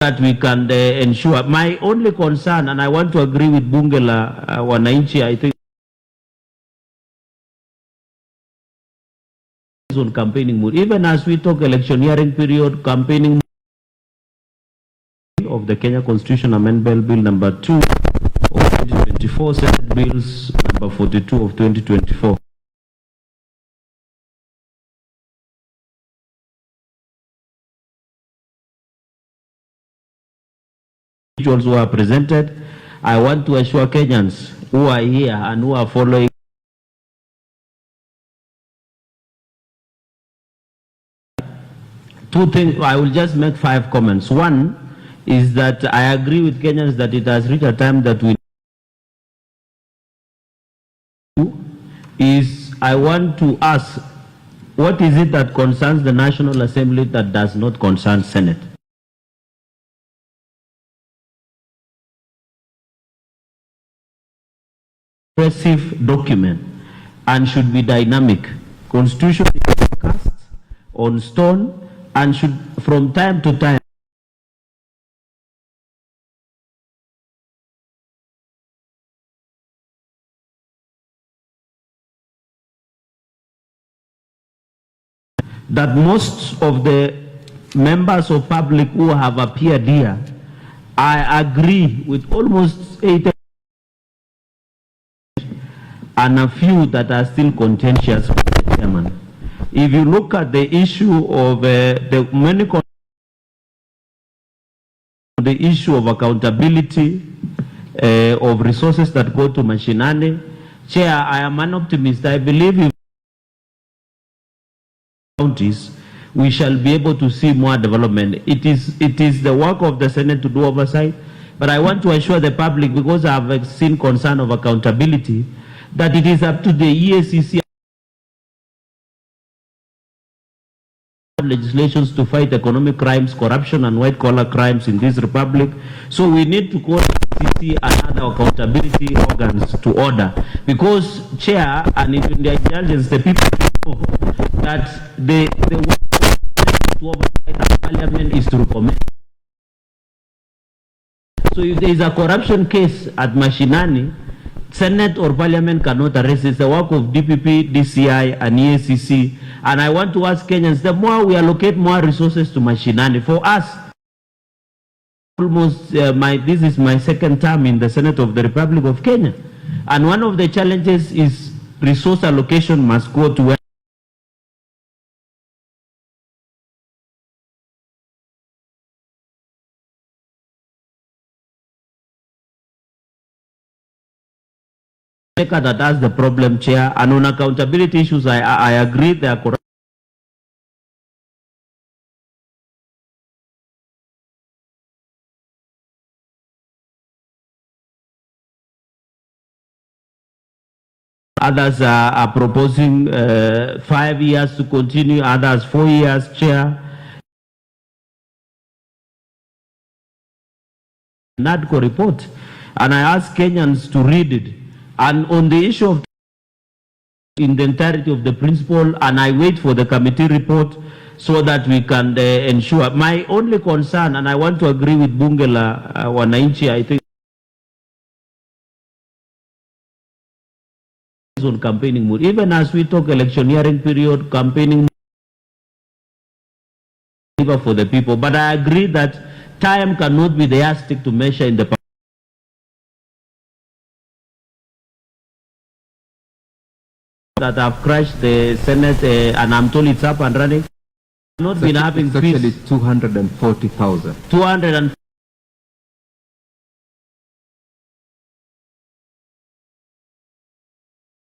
that we can ensure. My only concern, and I want to agree with bunge la wananchi, I think on campaigning mood. Even as we talk electioneering period, campaigning of the Kenya Constitution Amendment Bill number 2 of 2024, Senate Bills number 42 of 2024. Individuals who are presented, I want to assure Kenyans who are here and who are following two things. I will just make 5 comments. One is that I agree with Kenyans that it has reached a time that we I want to ask, what is it that concerns the National Assembly that does not concern Senate? Impressive document and should be dynamic. Constitution is cast on stone and should from time to time that most of the members of public who have appeared here, I agree with almost 80 and a few that are still contentious with the chairman. If you look at the issue of the issue of accountability of resources that go to mashinani, Chair, I am an optimist. I believe if counties, we shall be able to see more development. It is the work of the Senate to do oversight, but I want to assure the public, because I have seen concern of accountability, that it is up to the EACC legislations to fight economic crimes, corruption, and white-collar crimes in this republic. So we need to call EACC and other accountability organs to order, because, Chair, and in the intelligence, the people know that the work to oversight Parliament is to recommend. So if there is a corruption case at mashinani, Senate or Parliament cannot arrest. It's the work of DPP, DCI, and EACC. And I want to ask Kenyans, the more we allocate more resources to mashinani, for us, almost this is my second term in the Senate of the Republic of Kenya. And one of the challenges is resource allocation must go to where that has the problem, Chair. And on accountability issues, I agree they are correct. Others are proposing 5 years to continue, others 4 years, Chair. NADCO report, and I ask Kenyans to read it. And on the issue of in the entirety of the principle, and I wait for the committee report so that we can ensure. My only concern, and I want to agree with bunge la wananchi, I think on campaigning mood. Even as we talk electioneering period, campaigning for the people. But I agree that time cannot be the yardstick to measure in the that have crashed the Senate, and I'm told it's up and running. Not been having peace. Actually 240,000. 200.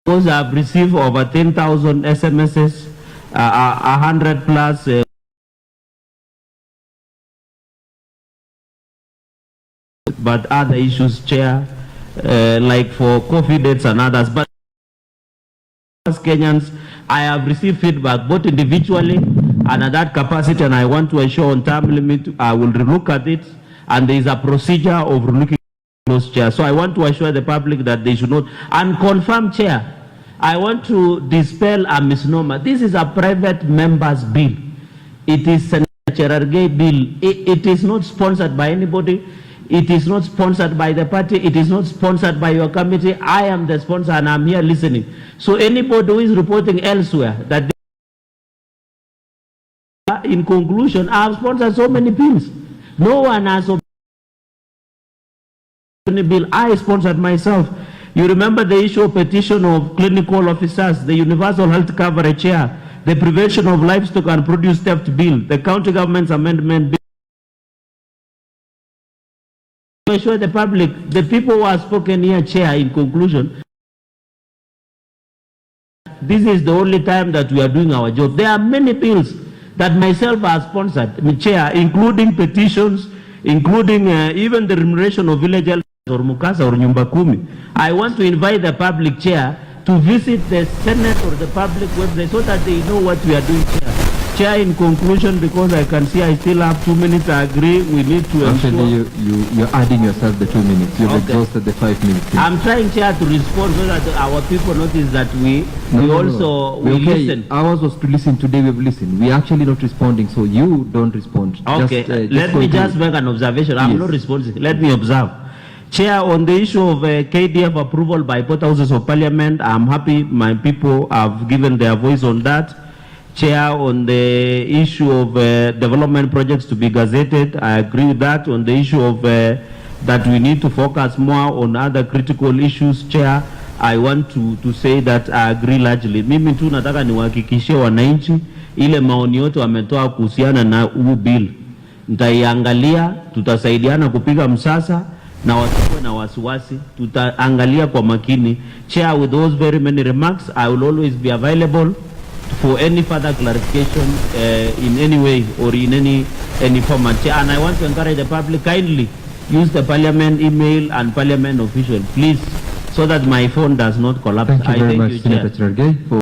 Those have received over 10,000 SMSs, 100 plus. But other issues, Chair, like for coffee dates and others. But as Kenyans, I have received feedback both individually and at that capacity, and I want to ensure on time limit, I will relook at it, and there is a procedure of relooking those, Chair. So I want to assure the public that they should not, and confirm, Chair, I want to dispel a misnomer. This is a private member's bill. It is Senator Cherargei bill, it is not sponsored by anybody. It is not sponsored by the party. It is not sponsored by your committee. I am the sponsor and I'm here listening. So anybody who is reporting elsewhere that they, in conclusion, I have sponsored so many bills. No one has any bill. I sponsored myself. You remember the issue of petition of clinical officers, the universal health coverage here, the prevention of livestock and produce theft bill, the county government's amendment bill. To assure the public, the people who have spoken here, Chair, in conclusion, this is the only time that we are doing our job. There are many bills that myself have sponsored, Chair, including petitions, including even the remuneration of village elders or mukasa or nyumba kumi. I want to invite the public, Chair, to visit the Senate or the public website so that they know what we are doing, Chair. Chair, in conclusion, because I can see I still have 2 minutes, I agree we need to Actually, you're adding yourself the 2 minutes. You've exhausted the 5 minutes. I'm trying, Chair, to respond so that our people notice that we listen. Ours was to listen. Today we've listened. We're actually not responding, so you don't respond. Okay, let me just make an observation. I'm not responding. Let me observe. Chair, on the issue of KDF approval by both houses of parliament, I'm happy my people have given their voice on that. Chair, on the issue of development projects to be gazetted, I agree with that. On the issue of that we need to focus more on other critical issues, Chair, I want to say that I agree largely. Mimi tu nataka niwahakikishie wananchi ile maoni yote wametoa kuhusiana na huu bill. Nitaiangalia, tutasaidiana kupiga msasa na wasiwe na wasiwasi, tutaangalia kwa makini. Chair, with those very many remarks, I will always be available for any further clarification in any way or in any format. And I want to encourage the public, kindly use the parliament email and parliament official, please, so that my phone does not collapse. Thank you very much, Senator Cherargei.